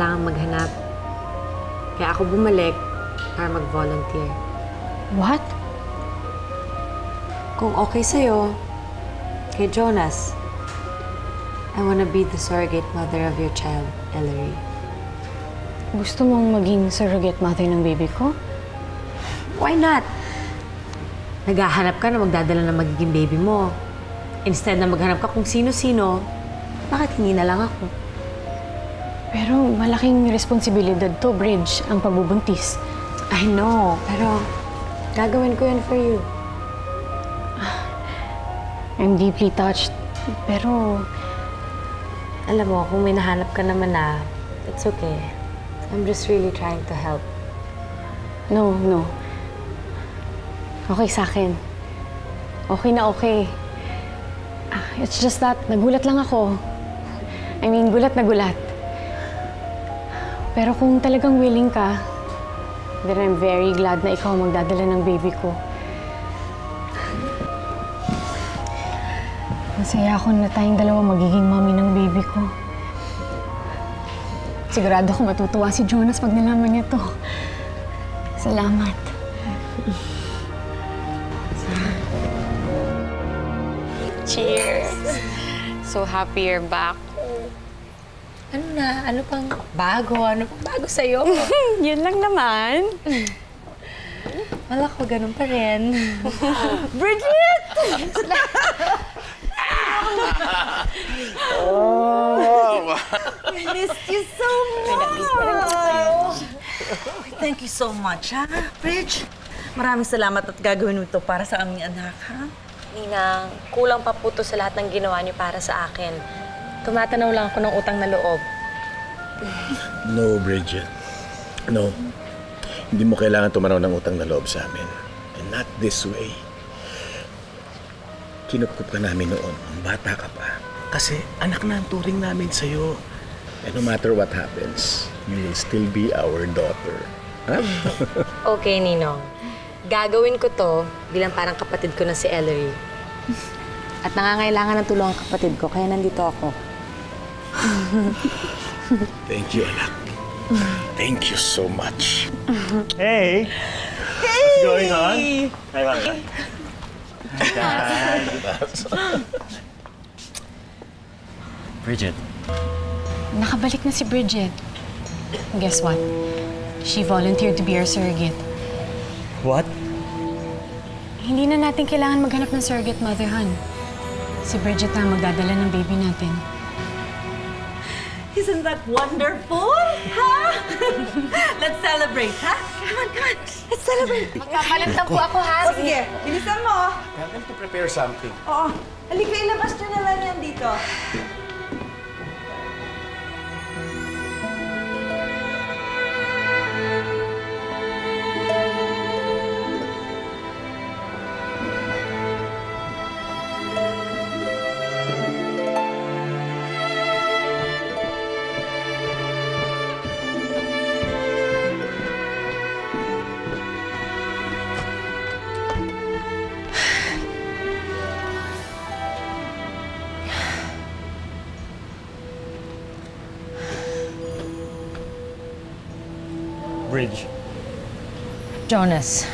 kailangan maghanap. Kaya ako bumalik para mag-volunteer. What? Kung okay sa'yo, kay Jonas, I wanna be the surrogate mother of your child, Ellery. Gusto mong maging surrogate mother ng baby ko? Why not? Naghahanap ka na magdadala ng magiging baby mo. Instead na maghanap ka kung sino-sino, bakit hindi na lang ako? Pero malaking responsibilidad to, Bridge, ang pagbubuntis. I know, pero gagawin ko yan for you. I'm deeply touched, pero... Alam mo, kung may nahanap ka naman na, it's okay. I'm just really trying to help. No. Okay sa akin. Okay na okay. It's just that, nagulat lang ako. I mean, gulat na gulat. Pero kung talagang willing ka, then I'm very glad na ikaw magdadala ng baby ko. Masaya ako na tayong dalawa magiging mommy ng baby ko. Sigurado ko matutuwa si Jonas pag nalaman niya to. Salamat. Cheers! So happy you're back. Ano na? Ano pang bago? Ano pang bago sa'yo? Yun lang naman. Wala ko, ganun pa rin. Bridget! Oh! I missed you so much! Thank you so much, ha, Bridge? Maraming salamat at gagawin mo ito para sa aming anak, ha? Ninang, kulang pa po to sa lahat ng ginawa niyo para sa akin. Tumatanaw lang ako ng utang na loob. No, Bridget. No. Hindi mo kailangan tumanaw ng utang na loob sa amin. And not this way. Kinukup ka namin noon, ang bata ka pa. Kasi anak na ang turing namin sa'yo. And no matter what happens, you will still be our daughter. Huh? Okay, Ninong. Gagawin ko to bilang parang kapatid ko na si Ellery. At nangangailangan ng tulong ang kapatid ko, kaya nandito ako. Thank you, anak. Thank you so much. Hey! What's going on? Hi, Mama. Bridget. Nakabalik na si Bridget. Guess what? She volunteered to be our surrogate. What? Hindi na natin kailangan maghanap ng surrogate mother, Han. Si Bridget na magdadala ng baby natin. Isn't that wonderful? Ha? Let's celebrate, ha? Come on. Let's celebrate. Magkapalit na po ako, ha? O, sige, bilisan mo. Tell them to prepare something. Oo. Halika, ilabas nyo na lang yan dito. Bridge. Jonas.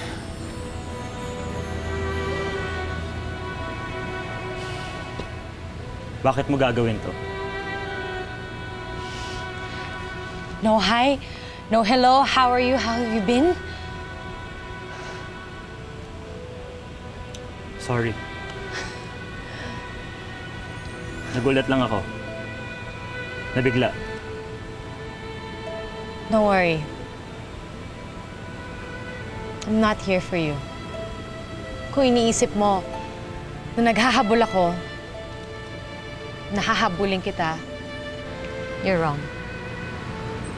Bakit mo gagawin to? No hi, no hello, how are you, how have you been? Sorry. Nagulat lang ako. Nabigla. Don't worry. I'm not here for you. Kung iniisip mo na naghahabol ako, nahahabulin kita, you're wrong.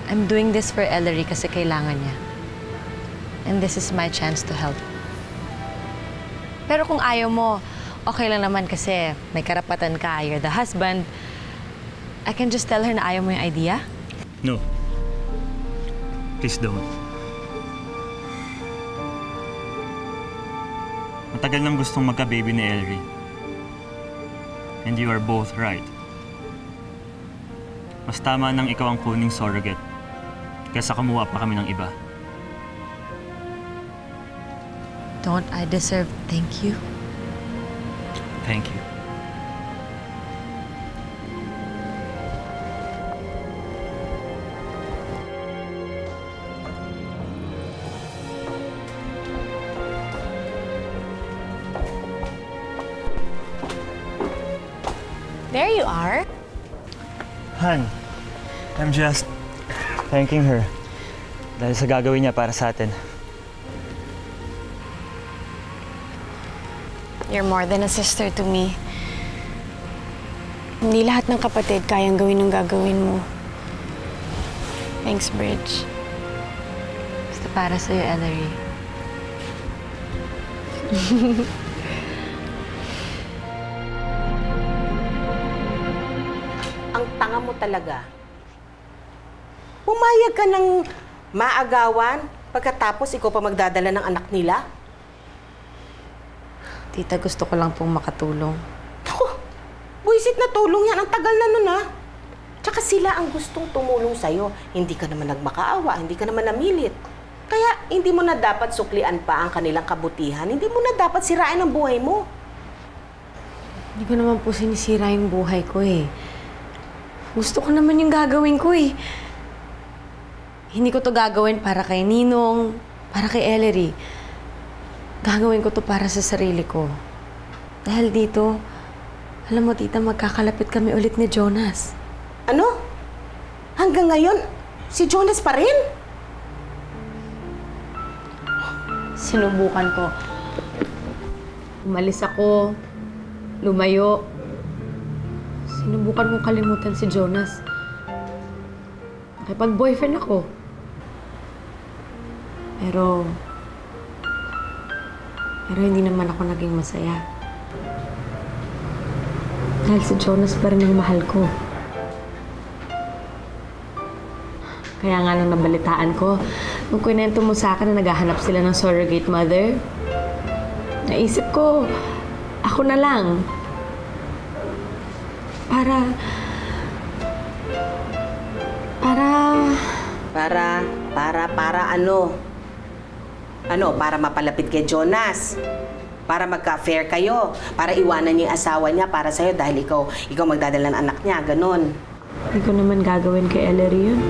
I'm doing this for Ellery kasi kailangan niya. And this is my chance to help. Pero kung ayaw mo, okay lang naman kasi may karapatan ka, you're the husband. I can just tell her na ayaw mo yung idea. No. Please don't. Matagal nang gustong magka-baby ni Ellery. And you are both right. Mas tama nang ikaw ang kuning surrogate kaysa kumuha pa kami ng iba. Don't I deserve thank you? Thank you. There you are. Han, I'm just thanking her dahil sa gagawin niya para sa atin. You're more than a sister to me. Hindi lahat ng kapatid kayang gawin ang gagawin mo. Thanks, Bridge. Basta para sa'yo, Ellery. Ang tanga mo talaga. Pumayag ka ng maagawan pagkatapos ikaw pa magdadala ng anak nila? Tita, gusto ko lang pong makatulong. Ako, buwisit na tulong yan. Ang tagal na nun, ha? Tsaka sila ang gustong tumulong sa'yo. Hindi ka naman nagmakaawa, hindi ka naman namilit. Kaya hindi mo na dapat suklian pa ang kanilang kabutihan. Hindi mo na dapat sirain ang buhay mo. Hindi ko naman po sinisira yung buhay ko eh. Gusto ko naman yung gagawin ko eh. Hindi ko to gagawin para kay Ninong, para kay Ellery. Gagawin ko to para sa sarili ko. Dahil dito, alam mo tita, magkakalapit kami ulit ni Jonas. Ano? Hanggang ngayon, si Jonas pa rin? Sinubukan ko. Umalis ako, lumayo. Sinubukan kong kalimutan si Jonas. Nakipag-boyfriend ako. Pero hindi naman ako naging masaya. Dahil si Jonas pa rin ang mahal ko. Kaya nga nung nabalitaan ko, nung kwento mo sa akin na naghahanap sila ng surrogate mother, naisip ko, ako na lang. Para ano? Ano, para mapalapit kay Jonas? Para magka-affair kayo? Para iwanan niya yung asawa niya para sa'yo dahil ikaw magdadala ng anak niya, ganon. Hindi ko naman gagawin kay Ellery yun.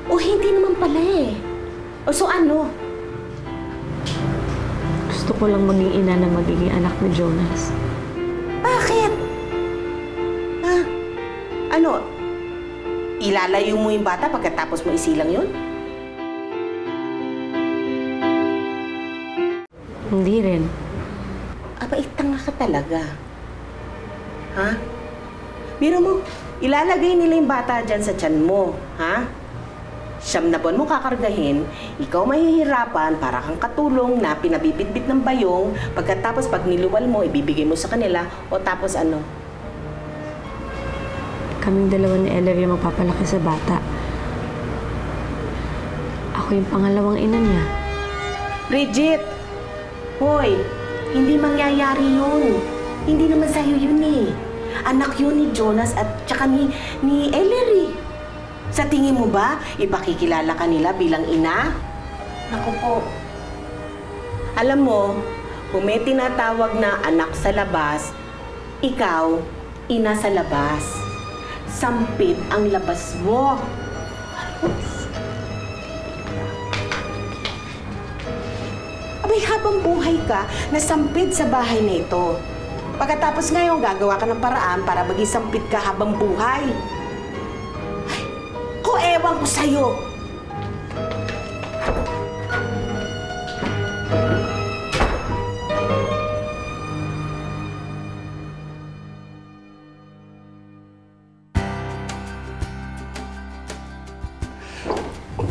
O hindi naman pala eh. O so ano? Gusto ko lang maging ina na magiging anak ni Jonas. Bakit? Ha? Ano? Ilalayo mo yung bata pagkatapos mo isilang yun? Hindi rin. Aba, tanga ka talaga. Ha? Biro mo, ilalagay nila yung bata dyan sa tiyan mo. Ha? 9 na buwan mo kakargahin, ikaw mahihirapan para kang katulong na pinabibitbit ng bayong, pagkatapos pag niluwal mo, ibibigay mo sa kanila, o tapos ano? Kaming dalawa ni Ellery ang magpapalaki sa bata. Ako yung pangalawang ina niya. Bridget! Hoy, hindi mangyayari yun. Hindi naman sa'yo yun eh. Anak yun ni Jonas at tsaka ni Ellery. Sa tingin mo ba, ipakikilala ka nila bilang ina? Naku po. Alam mo, kung may tinatawag na anak sa labas, ikaw, ina sa labas. Sampid ang labas mo. Abay, habang buhay ka, nasampid sa bahay na ito. Pagkatapos ngayon, gagawa ka ng paraan para maging sampid ka habang buhay. Ay, ko ewan ko sa'yo.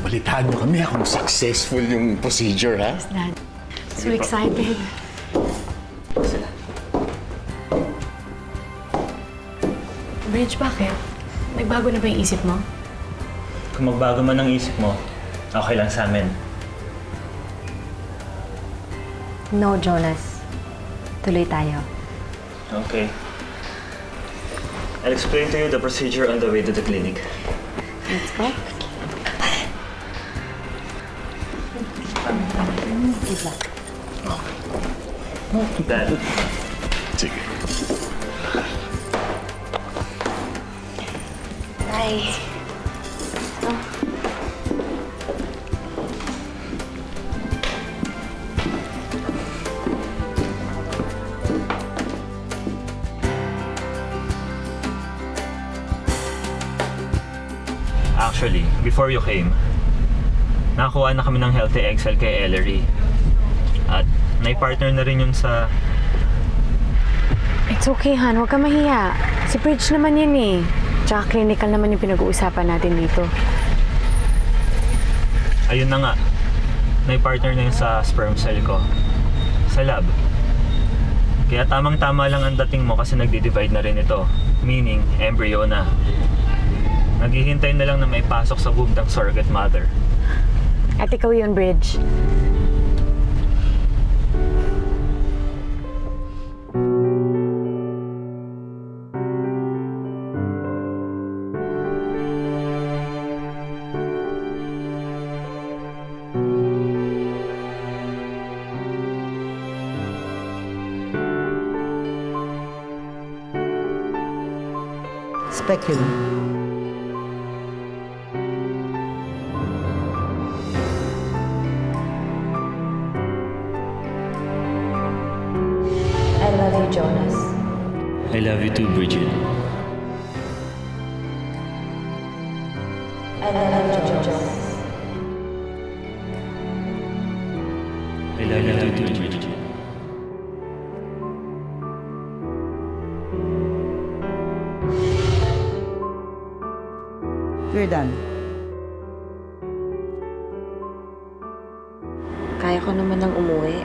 Balitaan niyo kami kung successful yung procedure, ha? Yes, Dad. So excited. Bridge, bakit? Nagbago na ba yung isip mo? Kung magbago man ang isip mo, okay lang sa amin. No, Jonas. Tuloy tayo. Okay. I'll explain to you the procedure on the way to the clinic. Let's go. Dad. Sige. Bye. Actually, before you came, nakakuha na kami ng Healthy Excel kay Ellery. At partner na rin yun sa... It's okay, Han. Huwag ka mahiya. Si Bridge naman yun eh. Tsaka clinical naman yung pinag-uusapan natin dito. Ayun na nga. Partner na yun sa sperm cell ko. Sa lab. Kaya tamang-tama lang ang dating mo kasi nagdi-divide na rin ito. Meaning, embryo na. Naghihintay na lang na may pasok sa womb ng surrogate mother. At ikaw yun, Bridge. Speculum. I love you, Jonas. I love you too, Bridget. I love you, Jonas. I love you too, Bridget. We're done. Kaya ko naman lang umuwi.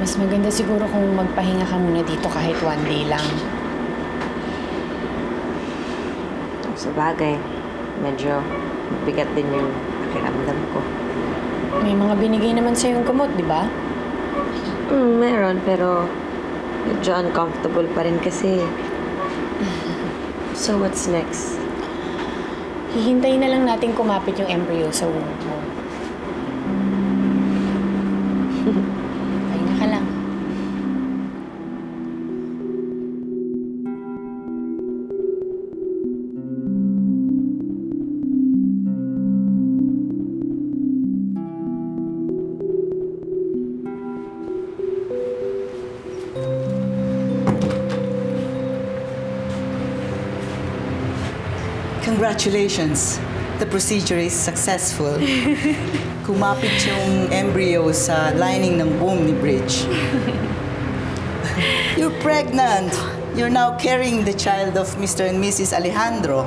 Mas maganda siguro kung magpahinga ka muna dito kahit one day lang. Sa bagay, medyo bigat din yung pakiramdam ko. May mga binigay naman sa yung gamot, di ba? Meron, pero medyo uncomfortable pa rin kasi. So what's next? Hihintayin na lang natin kumapit yung embryo sa womb mo. Pahinga ka lang. Congratulations. The procedure is successful. Kumapit yung embryo sa lining ng womb ni Bridge. You're pregnant. You're now carrying the child of Mr. and Mrs. Alejandro.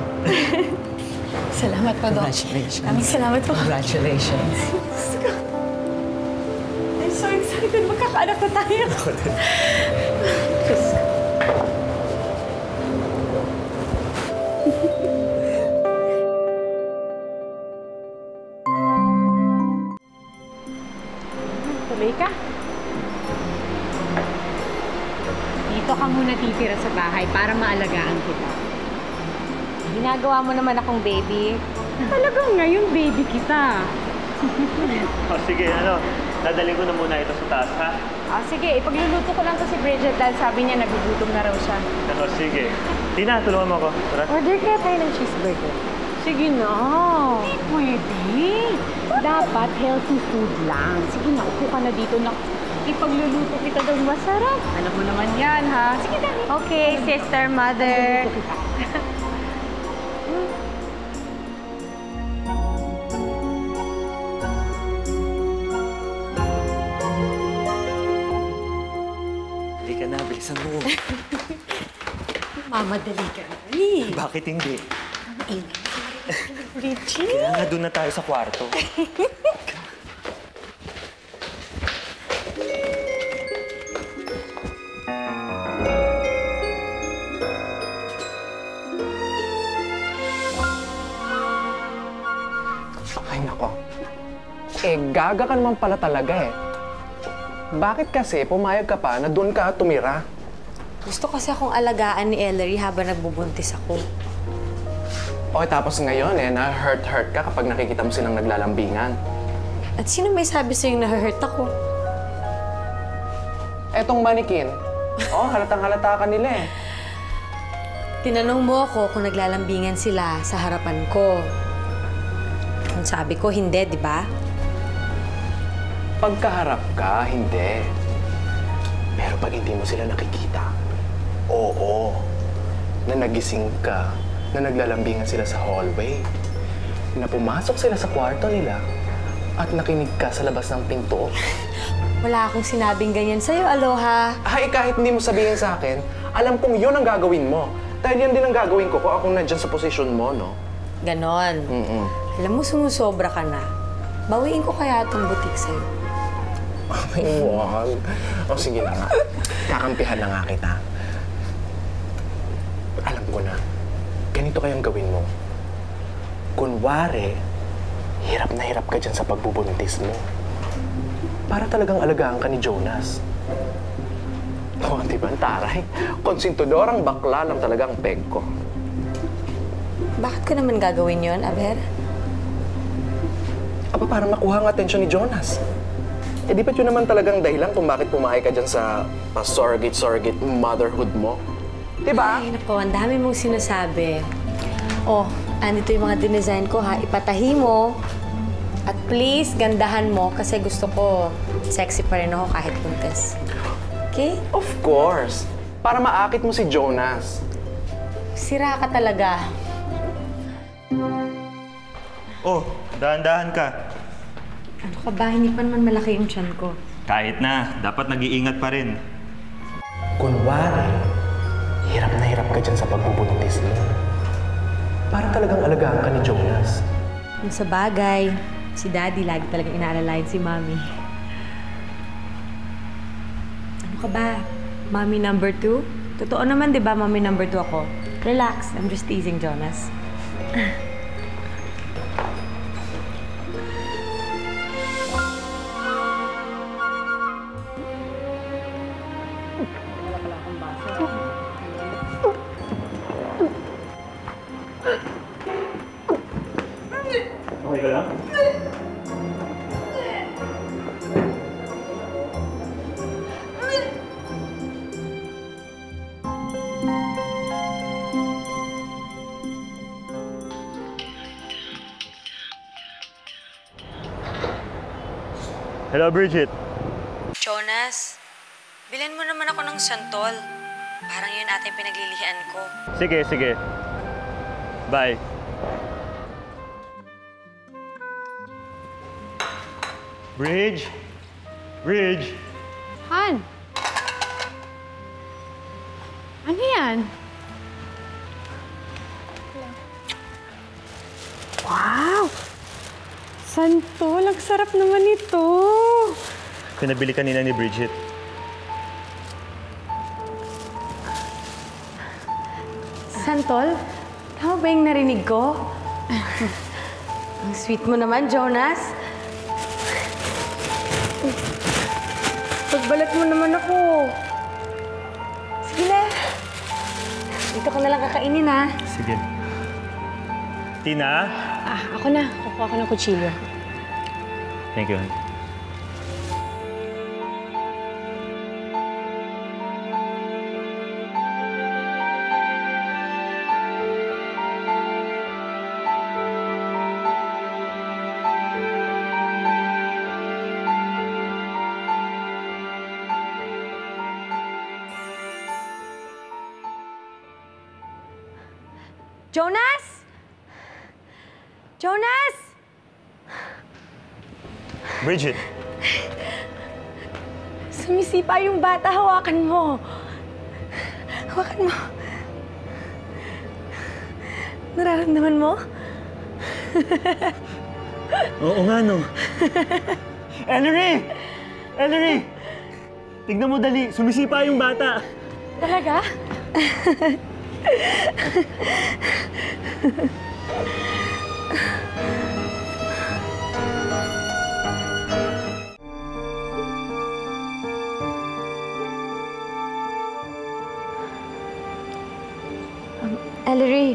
Salamat po, Doc. Congratulations. Maraming salamat po. Congratulations. I'm so excited. Magkakaanak na tayo. Tuloy ka. Dito ka muna titira sa bahay para maalagaan kita. Ginagawa mo naman akong baby. Talagang ngayon, baby kita. Sige, dadalhin ko na muna ito sa taas, ha? Sige, ipagluluto ko lang to si Bridget dahil sabi niya nagugutom na raw siya. Sige. Tina, tulungan mo ako. Tara. Order kaya tayo ng cheeseburger. Sige na. Hindi pwede. Dapat healthy food lang. Sige na, upo ka na dito na ipagluluto kita daw masarap. Alam mo naman yan, ha? Sige na. Okay, sister, mother. Hindi ka na, bilisan mo. Mamadali ka na. Bakit hindi? Richie? Kaya nga doon na tayo sa kwarto. Ay, nako. Gaga ka naman pala talaga eh. Bakit kasi pumayag ka pa na doon ka tumira? Gusto kasi akong alagaan ni Ellery habang nagbubuntis ako. Okay, tapos ngayon na hurt ka kapag nakikita mo silang naglalambingan. At sino may sabi sa'yo na-hurt ako? Etong manikin, halatang-halata ka nila eh. Tinanong mo ako kung naglalambingan sila sa harapan ko. Ang sabi ko, hindi, di ba? Pagkaharap ka, hindi. Pero pag hindi mo sila nakikita, oo. Na nagising ka, na naglalambingan sila sa hallway, na pumasok sila sa kwarto nila, at nakinig ka sa labas ng pinto. Wala akong sinabing ganyan sa'yo, Aloha. Ay, kahit hindi mo sabihin sa akin, alam kong yun ang gagawin mo. Dahil yan din ang gagawin ko kung ako nandyan sa posisyon mo, no? Ganon. Alam mo, sumusobra ka na. Bawiin ko kaya itong butik sa'yo. Ay, wag. O, sige na nga. Kakampihan na nga kita. Alam ko na. Ganito kayang gawin mo. Kunwari, hirap na hirap ka dyan sa pagbubuntis mo. Para talagang alagaan ka ni Jonas. Oo, di ba? Taray. Konsintidorang bakla lang talagang peg ko. Bakit ko naman gagawin yon, Aber? Aba, para makuha ang atensyon ni Jonas. Eh, di ba't yun naman talagang dahilan kung bakit pumahay ka dyan sa surrogate motherhood mo? Di ba? Ay, naku, ang dami mong sinasabi. Oh, andito yung mga dinesign ko, ha? Ipatahi mo. At please, gandahan mo kasi gusto ko sexy pa rin ako kahit buntis. Okay? Of course. Para maakit mo si Jonas. Sira ka talaga. Oh, dahan-dahan ka. Ano ka ba? Hindi pa naman malaki yung tiyan ko. Kahit na, dapat nag-iingat pa rin. Kunwari, hirap na hirap ka dyan sa pagbubuntis mo. Para talagang alagaan ka ni Jonas. Yung sa bagay, si Daddy lagi talagang inaalalayan si Mommy. Ano ka ba? Mommy number 2? Totoo naman, di ba, Mommy number 2 ako? Relax, I'm just teasing, Jonas. Okay ka lang? Hello, Bridget. Jonas, bilhin mo naman ako ng santol. Parang yun ata yung pinaglilihian ko. Sige, sige. Bye. Bridge? Bridge? Han! Ano yan? Wow! Santol, ang sarap naman ito. Pinabili kanina ni Bridget. Santol? Tama ba yung narinig ko? Ang sweet mo naman, Jonas. Pagbalat mo naman ako. Sige na. Dito ko na lang kakainin, ha? Sige. Tina? Ako na. Kukuha ko ng kutsilyo. Thank you. Jonas! Jonas! Bridget? Sumisipa yung bata. Hawakan mo. Hawakan mo. Nararamdaman mo? Oo nga, no. Ellery! Ellery! Tignan mo dali. Sumisipa yung bata. Talaga? Ellery,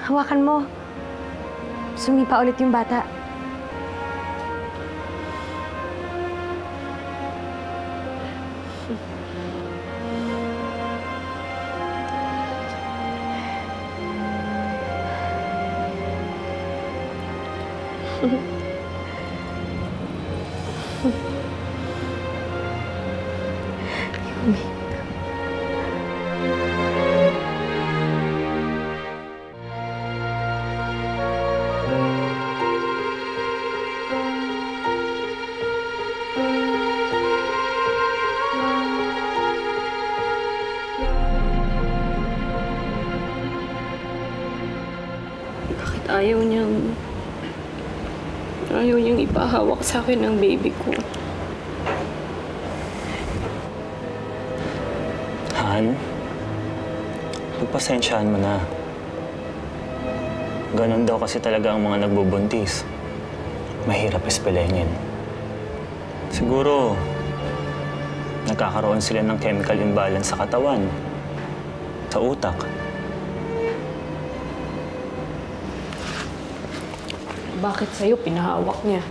hawakan mo. Sumipa ulit yung bata. Ayaw niyang ipahawak sa akin ng baby ko. Han, pagpasensyahan mo na. Ganon daw kasi talaga ang mga nagbubuntis. Mahirap ispelengin. Siguro, nagkakaroon sila ng chemical imbalance sa katawan, sa utak. Bakit sa'yo pinahawak niya?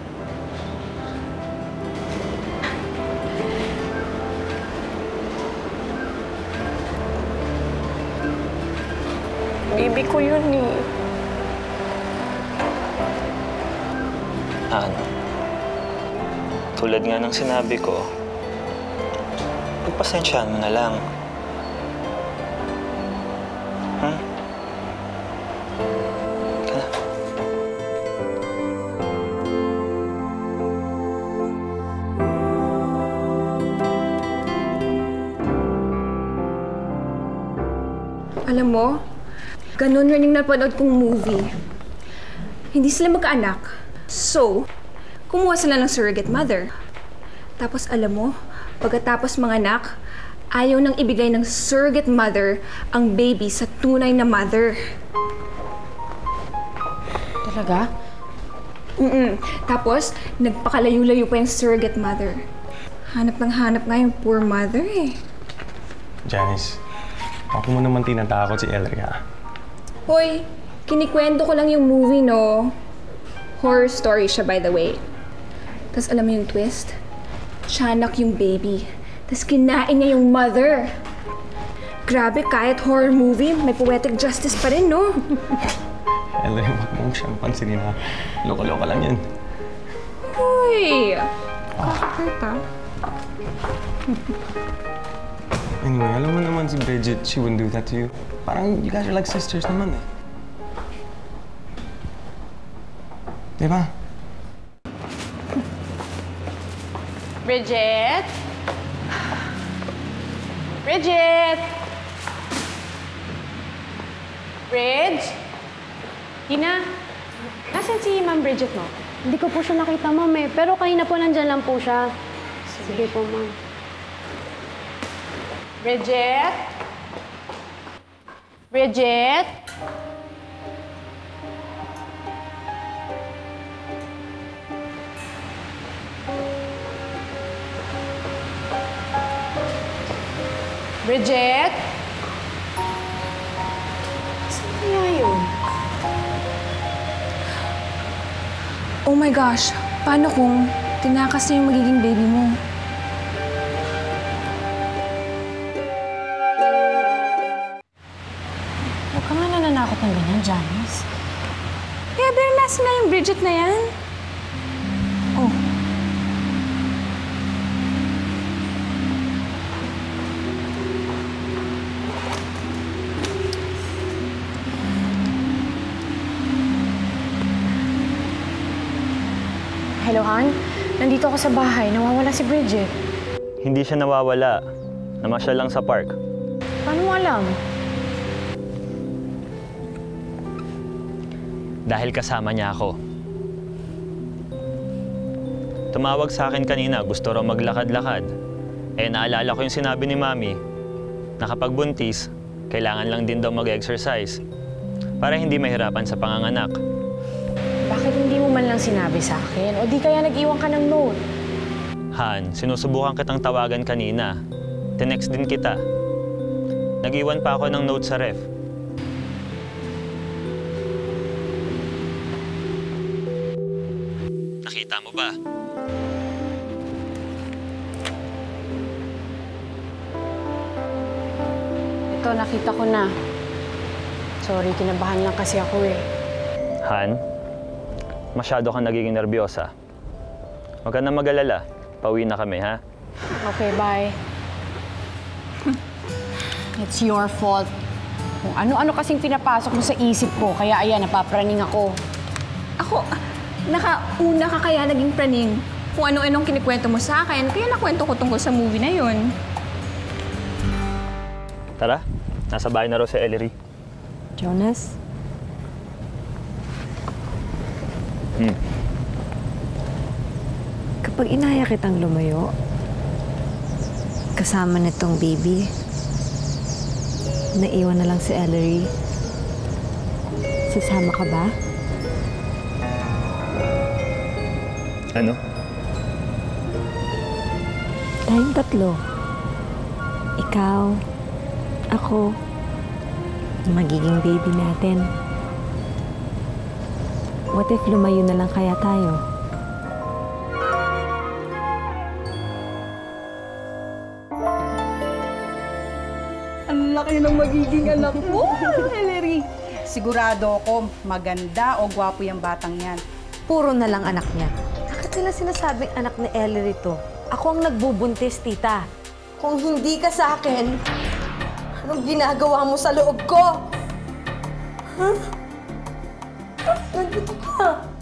Baby ko yun eh. Han, tulad nga ng sinabi ko, pagpasensyahan mo na lang. Hmm? Alam mo, ganun rin yung napanood kong movie. Hindi sila magkaanak. So, kumuha sila ng surrogate mother. Tapos alam mo, pagkatapos manganak, ayaw nang ibigay ng surrogate mother ang baby sa tunay na mother. Talaga? Tapos, nagpakalayo-layo pa yung surrogate mother. Hanap nga yung poor mother eh. Janice, ako mo naman tinatakot si Ellery, ha? Hoy, kinikwento ko lang yung movie, no? Horror story siya, by the way. Tapos alam mo yung twist? Tiyanak yung baby. Tapos kinain niya yung mother. Grabe, kahit horror movie, may poetic justice pa rin, no? Ellery, wag mong siyang pansinin, ha? Loka-loka lang yan. Hoy! Kakakit, ha? Anyway, alam mo naman si Bridget, she wouldn't do that to you. Parang you guys are like sisters naman eh. Diba? Bridget? Bridget? Bridge? Tina, nasan si Ma'am Bridget mo? Hindi ko po siya nakita, ma'am eh. Pero kanina po nandyan lang po siya. Sige po, ma'am. Bridget? Bridget? Bridget? Saan kaya yun? Oh my gosh, paano kung tinakas niya yung magiging baby mo? Huwag ka nga nananakot ng ganyan, Janice. Kaya pero nasa na yung Bridget na yan? Oh. Hello, Han? Nandito ako sa bahay. Nawawala si Bridget. Hindi siya nawawala. Namasyal lang sa park. Paano mo alam? Dahil kasama niya ako. Tumawag sa akin kanina, gusto raw maglakad-lakad. Eh, naalala ko yung sinabi ni Mami na kapag buntis, kailangan lang din daw mag-exercise para hindi mahirapan sa panganganak. Bakit hindi mo man lang sinabi sa akin? O di kaya nag-iwan ka ng note? Han, sinusubukan kitang tawagan kanina. Tinext din kita. Nag-iwan pa ako ng note sa ref. Nakita mo ba? Ito, nakita ko na. Sorry, kinabahan lang kasi ako eh. Han, masyado kang nagiging nervyosa. Huwag ka na mag-alala. Pauwi na kami, ha? Okay, bye. It's your fault. Kung ano-ano kasing pinapasok mo sa isip ko, kaya ayan, napapraning ako. Ako, nakauna ka kaya naging praning. Kung ano-anong kinikwento mo sa akin, kaya nakwento ko tungkol sa movie na yun. Tara, nasa bahay na raw si Ellery. Jonas? Kapag inaya kitang lumayo, kasama nitong baby, naiwan na lang si Ellery, sasama ka ba? Ano? Tayong tatlo. Ikaw, ako, magiging baby natin. What if lumayo na lang kaya tayo? Ang laki ng magiging anak mo, Ellery. Sigurado ako, maganda o gwapo yung batang yan. Puro na lang anak niya. Bakit nila sinasabing anak ni Ellery to? Ako ang nagbubuntis, tita. Kung hindi ka sa akin, anong ginagawa mo sa loob ko? Huh? Nandito ka.